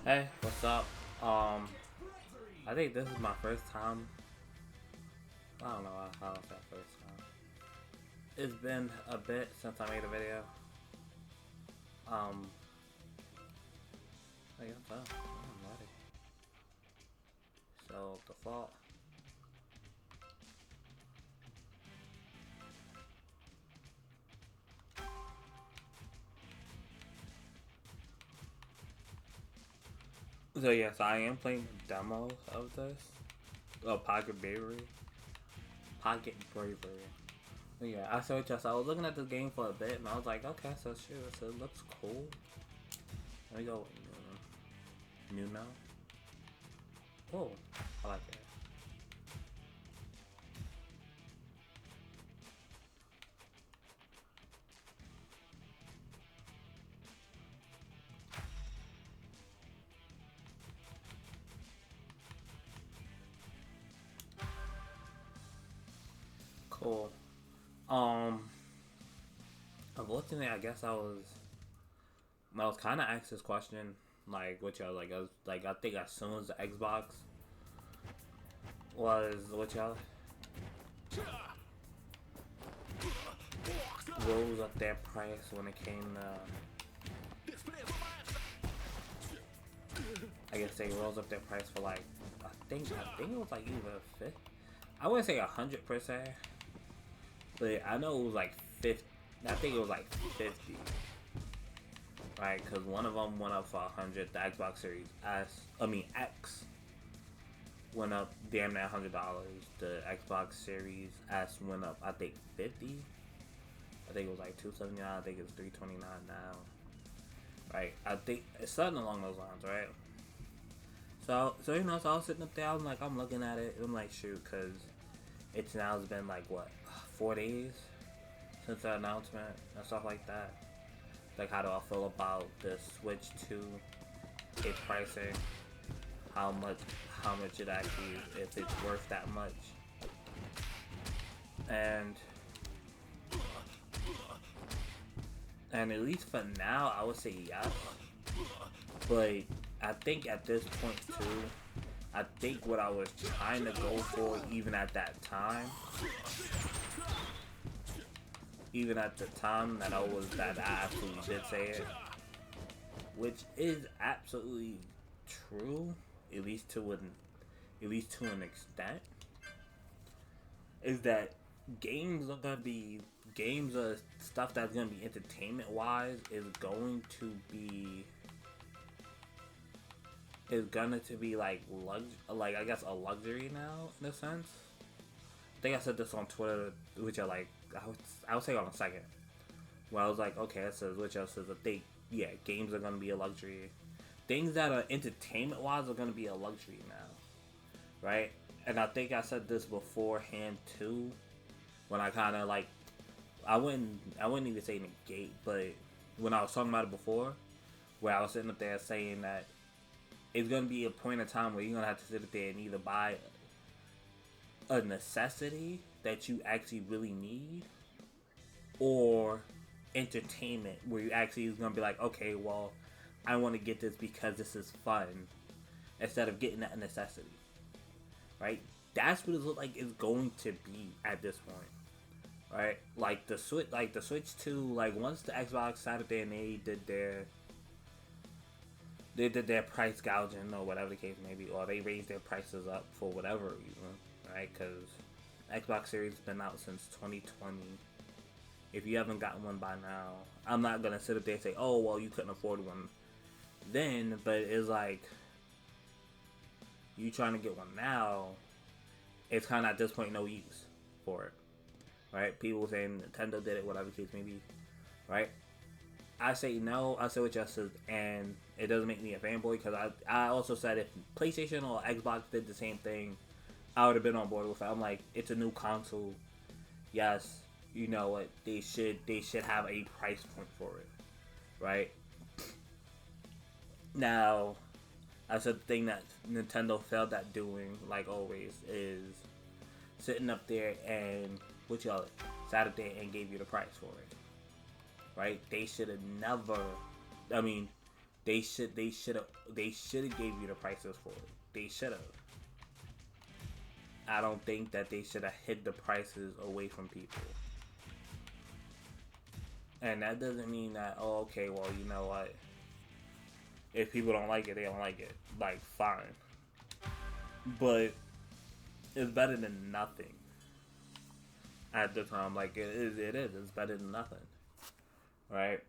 Hey, what's up? I think this is my first time. I don't know how it's that first time. It's been a bit since I made a video. Um, I guess I'm ready. So default. So yes, I am playing the demo of this. Oh, Pocket Bravery. Pocket Bravery. But yeah, I saw it just. I was looking at this game for a bit, and I was like, okay, so sure, so it looks cool. Let me go. New now. Oh, I like it. Cool. Um, unfortunately, I guess I was kind of asked this question, like, which I was like, I think as soon as the Xbox was, which I rose up their price when it came I guess they rose up their price for like, I think it was like either fifth. I wouldn't say 100%, but I know it was like 50. I think it was like 50, right? Because one of them went up for 100. The Xbox Series X went up damn near $100. The Xbox Series S went up, I think, 50. I think it was like 279. I think it's 329 now. Right? I think it's something along those lines, right? So so I was sitting up there. I'm looking at it. I'm like, shoot, because it's been like what 4 days since the announcement and stuff like that. Like, how do I feel about the Switch 2, its pricing, how much how much it actually, if it's worth that much, and and at least for now, I would say yes. But I think at this point too, I think what I was trying to go for, even at the time that I absolutely did say it, which is absolutely true, at least to an extent, is that games are gonna be games are stuff that's gonna be entertainment wise is gonna to be like I guess a luxury now, in a sense. I think I said this on Twitter, which I would say on a second. Where I was like, okay, it says, which else says, I think, yeah, games are gonna be a luxury. Things that are entertainment wise are gonna be a luxury now, right? And I think I said this beforehand too, when I kind of like, I wouldn't even say negate, but when I was talking about it before, where I was sitting up there saying that it's gonna be a point in time where you're gonna have to sit up there and either buy a necessity that you actually really need, or entertainment where you actually is gonna be like, okay, well, I want to get this because this is fun, instead of getting that necessity, right? That's what it looks like it's going to be at this point, right? Like the Switch 2, like once the Xbox sat up there and they did their price gouging or whatever the case may be, or they raised their prices up for whatever reason, right? Because Xbox Series has been out since 2020. If you haven't gotten one by now, I'm not gonna sit up there and say, "Oh, well, you couldn't afford one then," but it's like you trying to get one now. It's kind of at this point no use for it, right? People saying Nintendo did it, whatever the case may be, right? I say no. I say what justice, and it doesn't make me a fanboy, because I also said if PlayStation or Xbox did the same thing, I would have been on board with it. I'm like, it's a new console. Yes, you know what? They should have a price point for it, right? Now, I said the thing that Nintendo failed at doing, like always, is sitting up there and what y'all sat up there and gave you the price for it, right? They should have never. I mean, They should have gave you the prices for it. They should have. I don't think that they should have hid the prices away from people. And that doesn't mean that, oh, okay, well, you know what? If people don't like it, they don't like it. Like, fine. But it's better than nothing. At the time, like, it is. It's better than nothing. Right?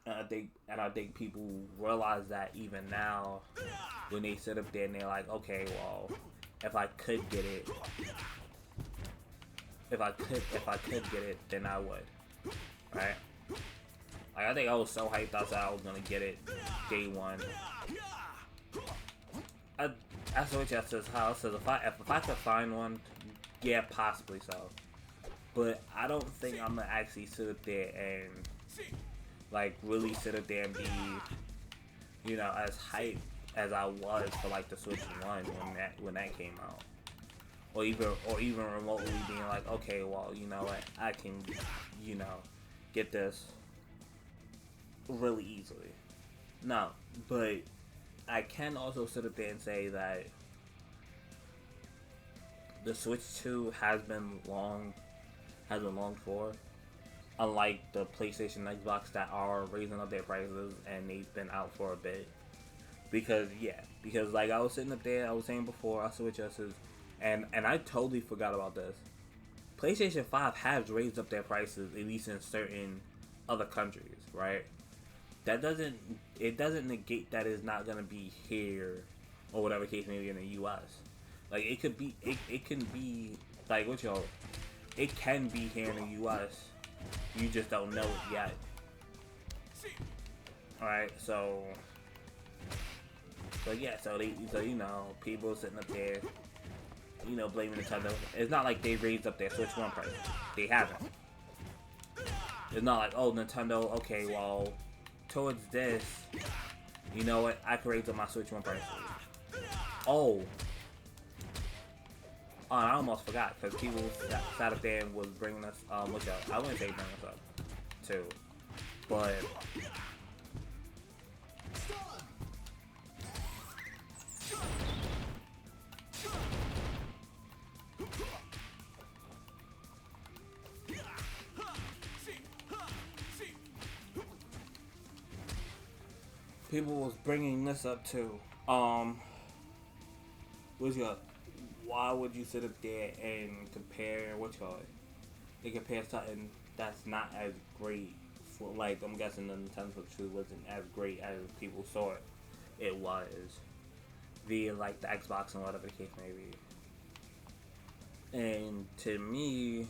And I think people realize that even now, when they sit up there and they're like, okay, well, if I could get it, if I could get it, then I would, right? Like, I think I was so hyped I said I was gonna get it day one. I switch at his house. If I could find one, yeah, possibly so. But I don't think I'm gonna actually sit up there and like really sit up there and be, you know, as hyped as I was for like the Switch One when that came out, or even remotely being like, okay, well, you know what, I can, you know, get this really easily. No, but I can also sit up there and say that the Switch 2 has been longed for. Unlike the PlayStation and Xbox that are raising up their prices and they've been out for a bit. Because like I was sitting up there, I was saying before, I switch uses, and I totally forgot about this. PlayStation 5 has raised up their prices, at least in certain other countries, right? It doesn't negate that it's not gonna be here, or whatever case may be in the US. Like it can be like it can be here in the US. You just don't know it yet. Alright, so yeah, so you know, people sitting up there, you know, blaming Nintendo. It's not like they raised up their Switch 1 price. They haven't. It's not like, oh, Nintendo, okay, well, towards this, you know what, I can raise up my Switch 1 price. Oh, I almost forgot, because people sat up there and was bringing us, which I wouldn't say bring us up, too, but people was bringing this up, too. Why would you sit up there and compare, they compare something that's not as great for, like, I'm guessing the Nintendo Switch 2 wasn't as great as people saw it was via, like, the Xbox and whatever the case may be. And to me,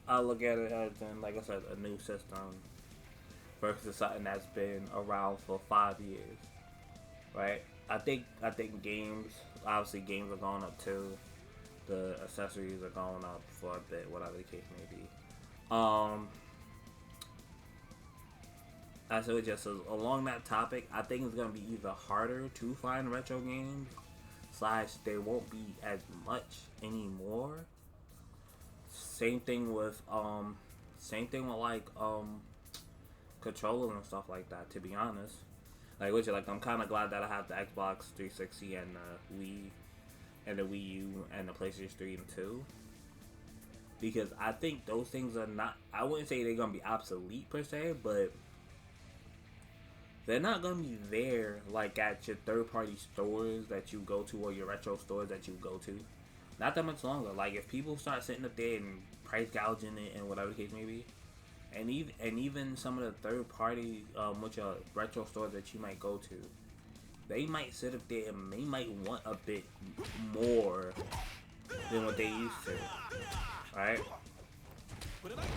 I look at it as, like I said, a new system versus something that's been around for 5 years, right? I think games, obviously games are going up too. The accessories are going up for a bit, whatever the case may be. As it just says, along that topic, I think it's gonna be either harder to find retro games, / there won't be as much anymore. Same thing with like controllers and stuff like that. To be honest, like I'm kind of glad that I have the Xbox 360 and the Wii and the Wii U and the PlayStation 3 and 2, because I think those things are not, I wouldn't say they're gonna be obsolete per se, but they're not gonna be there like at your third-party stores that you go to, or your retro stores that you go to. Not that much longer. Like if people start sitting up there and price gouging it and whatever the case may be, and even some of the third-party retro stores that you might go to, they might sit up there and they might want a bit more than what they used to. Right?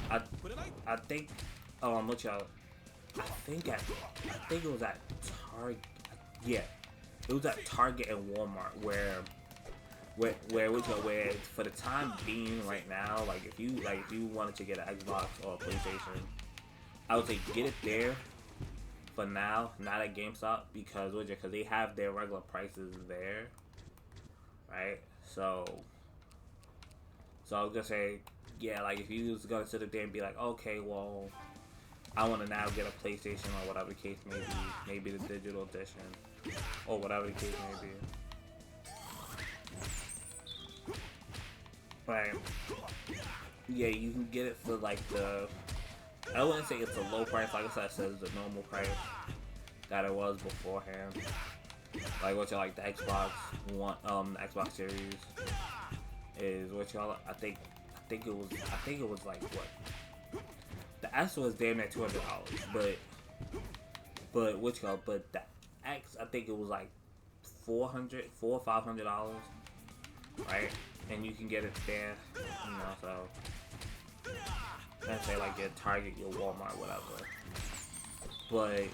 I think I think it was at Target. Yeah, it was at Target and Walmart where for the time being right now, like if you wanted to get an Xbox or a PlayStation, I would say get it there for now, not at GameStop, because they have their regular prices there, right? So I was gonna say, yeah, like if you was gonna sit up there and be like, okay, well, I want to now get a PlayStation or whatever the case may be, maybe the digital edition or whatever the case may be. But yeah, you can get it for like the, I wouldn't say it's a low price, like I said, it's the normal price that it was beforehand. Like what you like the Xbox One, Xbox Series is what y'all. I think it was like what the S was damn near $200, but what y'all, but the X I think it was like $400 or $500, right? And you can get it there, you know. So let's say like your Target, your Walmart, whatever. But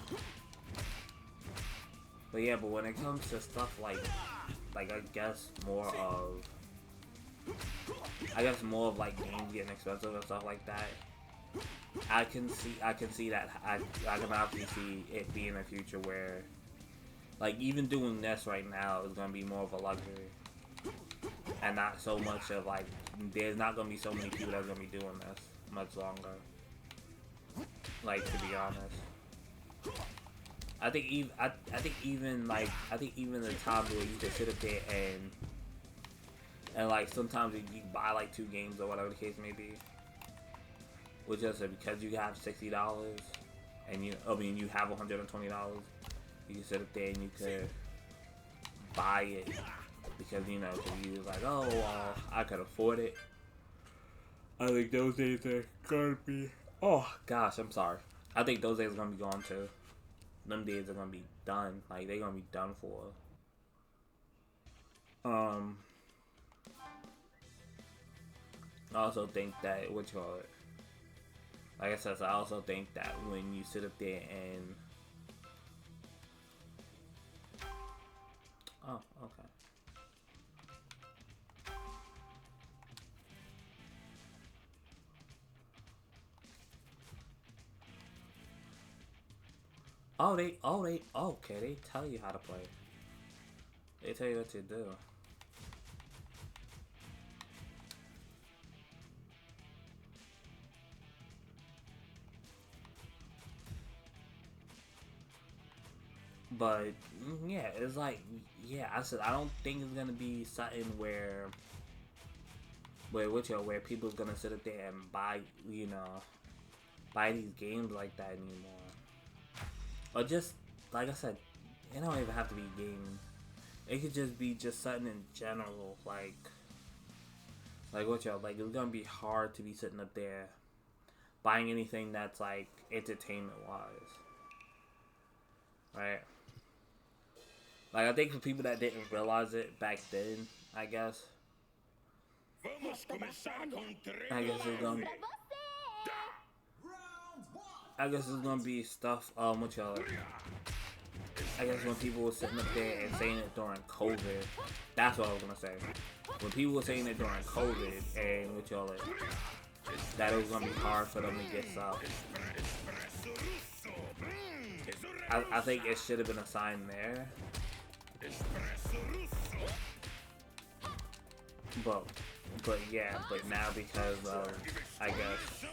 yeah, but when it comes to stuff like I guess more of like games getting expensive and stuff like that, I can see that I can obviously see it being a future where like even doing this right now is gonna be more of a luxury and not so much of like there's not gonna be so many people that's gonna be doing this much longer. Like to be honest. I think even the times where you just sit up there and like sometimes you buy like 2 games or whatever the case may be, which is because you have $60 and you have $120, you can sit up there and you could buy it because you was like, oh well, I could afford it. I think those days are gonna be, oh gosh, I'm sorry. I think those days are gonna be gone too. Them days are gonna be done. Like they're gonna be done for. I also think that like I said, so I also think that when you sit up there and oh, okay. Okay, they tell you how to play. They tell you what to do. But yeah, it's like, yeah, I said I don't think it's gonna be something where people's gonna sit up there and buy these games like that anymore. Or just, like I said, it don't even have to be games. It could just be just something in general, like it's gonna be hard to be sitting up there buying anything that's like entertainment wise, right? Like I think for people that didn't realize it back then, I guess it's gonna be stuff. What y'all? I guess when people were sitting up there and saying it during COVID, that's what I was gonna say. When people were saying it during COVID and what y'all that it was gonna be hard for them to get stuff. I think it should have been a sign there. But yeah, but now because of, I guess.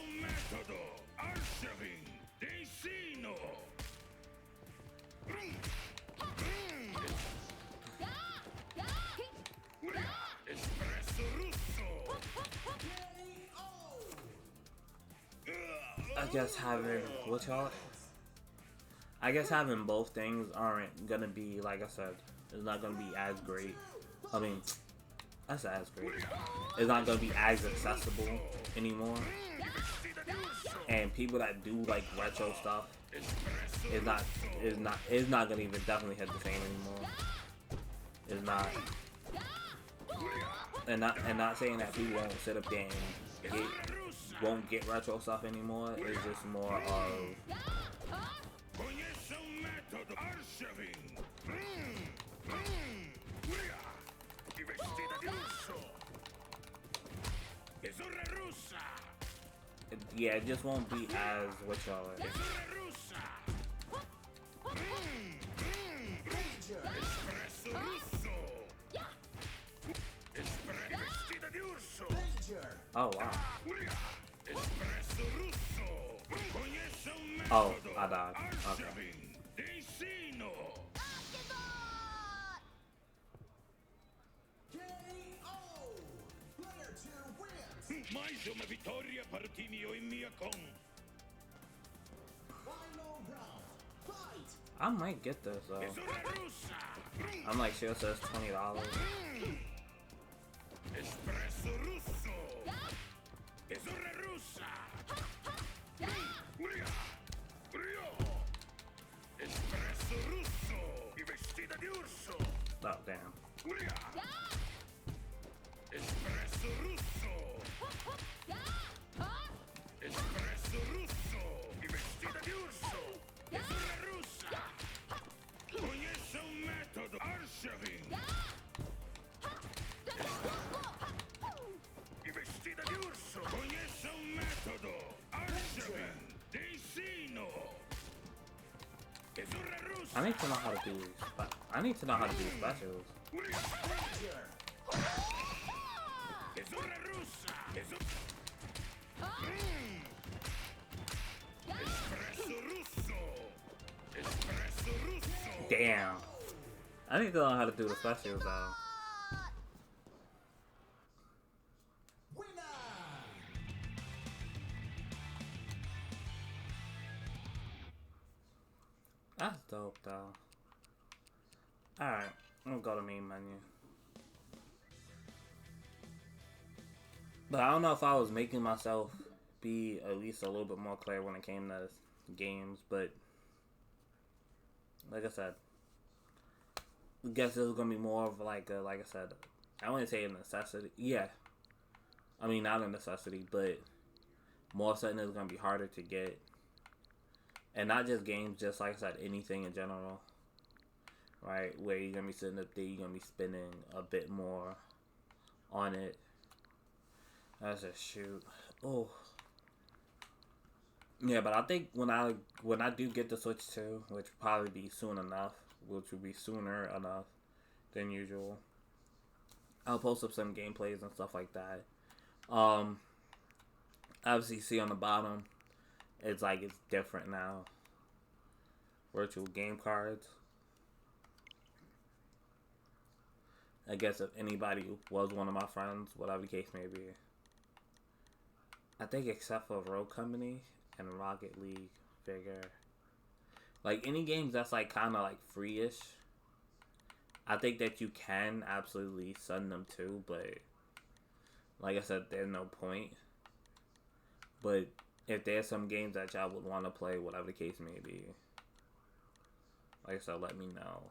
I guess having both things aren't gonna be, like I said, it's not gonna be as great. I mean, that's as great. It's not gonna be as accessible anymore. And people that do like retro stuff, it's not gonna even definitely hit the same anymore. It's not. And not saying that people won't sit up there and won't get retro stuff anymore. It's just more of yeah, it just won't be as what y'all are. Oh wow. Oh, I died. Okay. Mais uma vitória para o time Oimiacon. I might get this though. I'm like, sure it says $20. Espresso russo. Tesoura russa. Espresso russo. E vestida di urso. Oh, damn. Espresso russo. Espresso russo. E vestida di urso. Tesoura russa. Conheça o método Arshavin. E vestida di urso. Conheça o método Arshavin. Te ensino. Tesoura russa. I need to know how to do these. I need to know how to do specials. Tesoura russa. Espresso russo. Espresso russo. Damn. I need to know how to do the specials though. That's dope though. Alright, I'm gonna go to main menu. But I don't know if I was making myself be at least a little bit more clear when it came to games, but like I said, I guess it was gonna be more of like a, like I said, I wouldn't say a necessity. Yeah. I mean, not a necessity, but more something that's gonna be harder to get. And not just games, just like I said, anything in general. Right? Where you're gonna be sitting up there, you're gonna be spending a bit more on it. That's a shoot. Oh. Yeah, but I think when I do get the Switch 2, which will probably be soon enough, which will be sooner enough than usual, I'll post up some gameplays and stuff like that. Obviously, you see on the bottom, it's like it's different now. Virtual game cards. I guess if anybody was one of my friends, whatever the case may be. I think except for Road Company and Rocket League figure. Like any games that's like kind of like free-ish, I think that you can absolutely send them to, but like I said, there's no point. But if there's some games that y'all would want to play, whatever the case may be, like I said, let me know.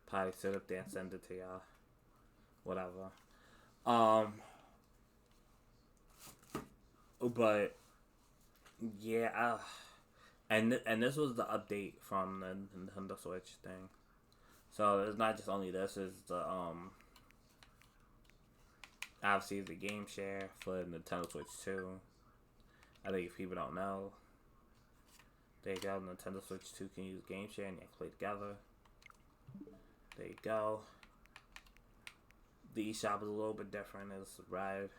Probably sit up there and send it to y'all. Whatever. But yeah, and this was the update from the Nintendo Switch thing. So it's not just only this, it's the obviously the game share for Nintendo Switch 2. I think if people don't know, there you go. Nintendo Switch 2 can use game share and you can play together. There you go. The eShop is a little bit different. It's red.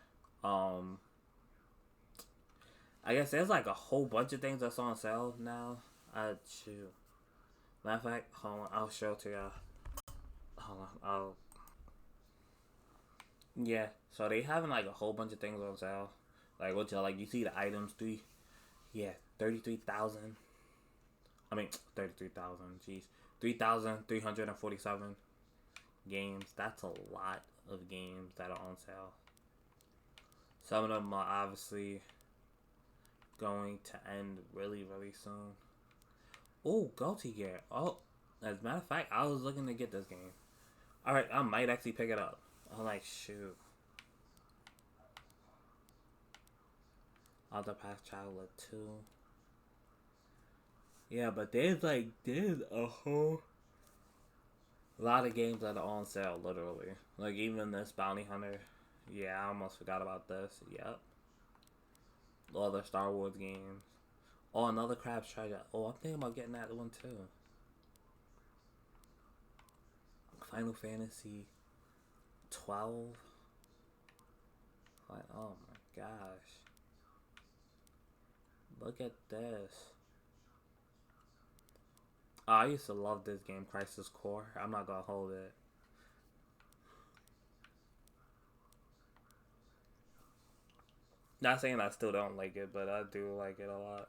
I guess there's like a whole bunch of things that's on sale now. Shoot. Matter of fact, hold on. I'll show it to y'all. Hold on. Yeah. So they having like a whole bunch of things on sale. Like what y'all like? You see the items 33,000. I mean 33,000. Jeez, 3,347 games. That's a lot of games that are on sale. Some of them are obviously going to end really, really soon. Oh, Guilty Gear. Oh, as a matter of fact, I was looking to get this game. Alright, I might actually pick it up. I'm like, shoot. Octopath Traveler 2. Yeah, but there's a whole lot of games that are on sale, literally. Like, even this Bounty Hunter. Yeah, I almost forgot about this. Yep. All the Star Wars games. Oh, another Crab's Treasure. Oh, I'm thinking about getting that one too. Final Fantasy 12. Like, oh my gosh. Look at this. I used to love this game, Crisis Core. I'm not gonna hold it. Not saying I still don't like it, but I do like it a lot.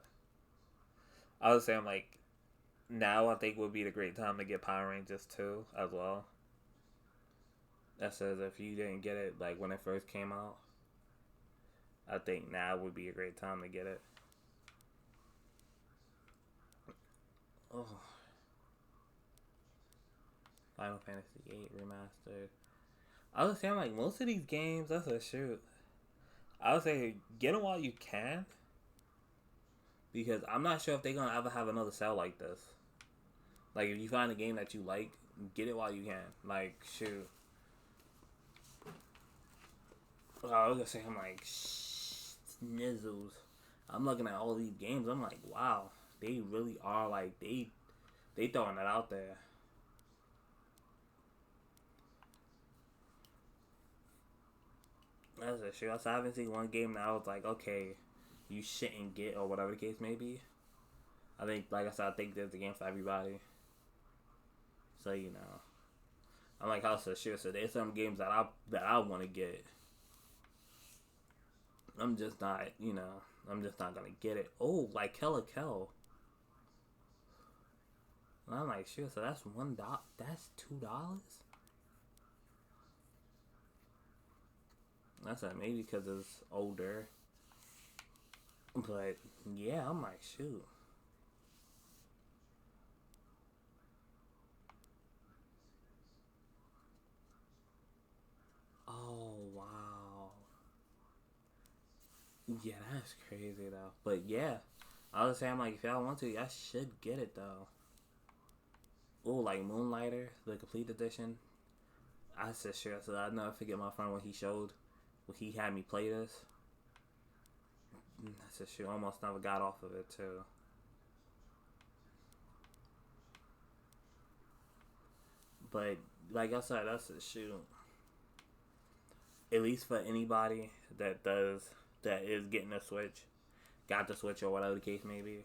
I was saying like now I think would be the great time to get Power Rangers 2 as well. That says if you didn't get it like when it first came out, I think now would be a great time to get it. Oh, Final Fantasy 8 remastered. I was saying like most of these games, that's a shoot. I would say get them while you can, because I'm not sure if they're gonna ever have another sale like this. Like if you find a game that you like, get it while you can. Like shoot. I was gonna say I'm like snizzles. I'm looking at all these games. I'm like, wow, they really are like they throwing it out there. That's a shit. I haven't seen one game that I was like, okay, you shouldn't get or whatever the case may be. I think, like I said, I think there's a game for everybody. So you know, I'm like House of Shit. So there's some games that I want to get. I'm just not, you know, I'm just not gonna get it. Oh, like Killer Kill. And I'm like, shit. So that's $1. That's $2. That's not maybe because it's older. But yeah, I'm like, shoot. Oh wow. Yeah, that's crazy though. But yeah, I was saying like if y'all want to, y'all should get it though. Oh, like Moonlighter, the complete edition. I said sure, so I never forget my friend when he showed, when he had me play this. I said sure, almost never got off of it too. But like I said, that's a shoot. At least for anybody that is getting a Switch, got the Switch or whatever the case may be.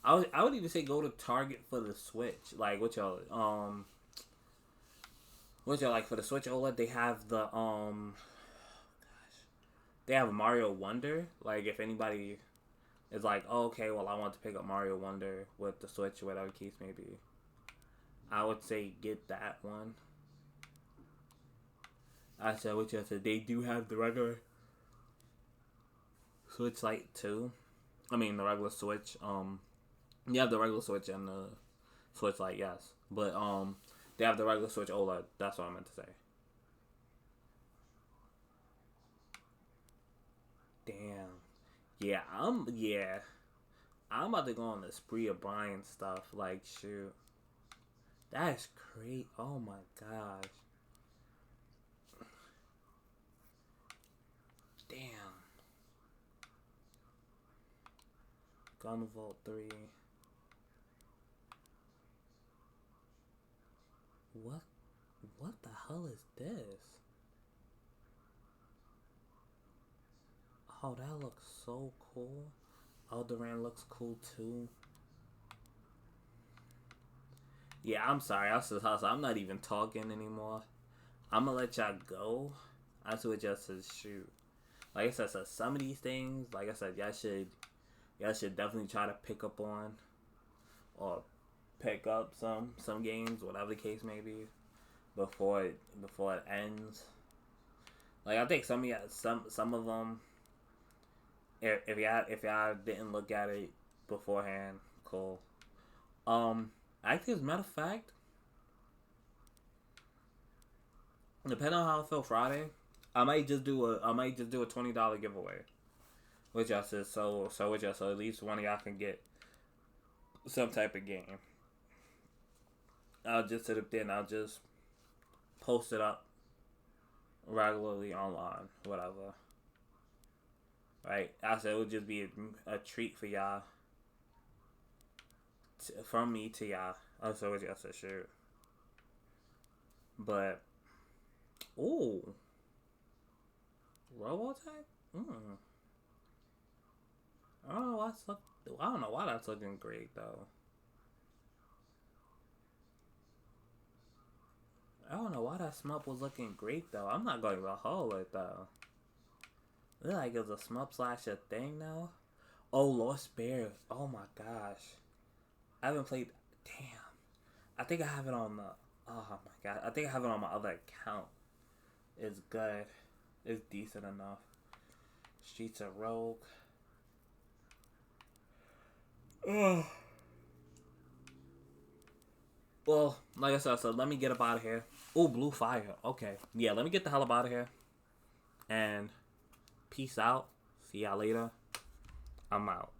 I would even say go to Target for the Switch. Like what y'all like for the Switch OLED? They have the they have Mario Wonder. Like if anybody is like, oh, okay, well I want to pick up Mario Wonder with the Switch or whatever the case may be, I would say get that one. I said what you said. They do have the regular Switch Lite too. I mean the regular Switch. You have the regular Switch and the Switch Lite, yes, but they have the regular Switch OLED. That's what I meant to say. Damn. Yeah. I'm about to go on the spree of buying stuff. Like shoot, that's great. Oh my gosh. Damn. Gunvolt 3. What? What the hell is this? Oh, that looks so cool. Eldoran looks cool too. Yeah, I'm sorry. I'm not even talking anymore. I'm gonna let y'all go. That's what y'all says. Shoot. Like I said, so some of these things, like I said, y'all should definitely try to pick up on or pick up some games, whatever the case may be, before it ends. Like I think some of them, if y'all didn't look at it beforehand, cool. Actually, as a matter of fact, depending on how I feel Friday, I might just do a $20 giveaway. Which y'all said which y'all so at least one of y'all can get some type of game. I'll just sit up there and I'll just post it up regularly online, whatever. Right? I said it would just be a treat for y'all, from me to y'all. I said what y'all said, sure. But ooh, Robotech. I don't know why that's looking great though. I don't know why that Smup was looking great though. I'm not going to hold it though. Look like it's a Smup slash a thing now. Oh, Lost Bears. Oh my gosh. I haven't played. Damn. I think I have it on the. Oh my god. I think I have it on my other account. It's good. It's decent enough. Streets of Rogue. Ugh. Well, like I said, so let me get up out of here. Oh, Blue Fire. Okay. Yeah, let me get the hell up out of here. And peace out. See y'all later. I'm out.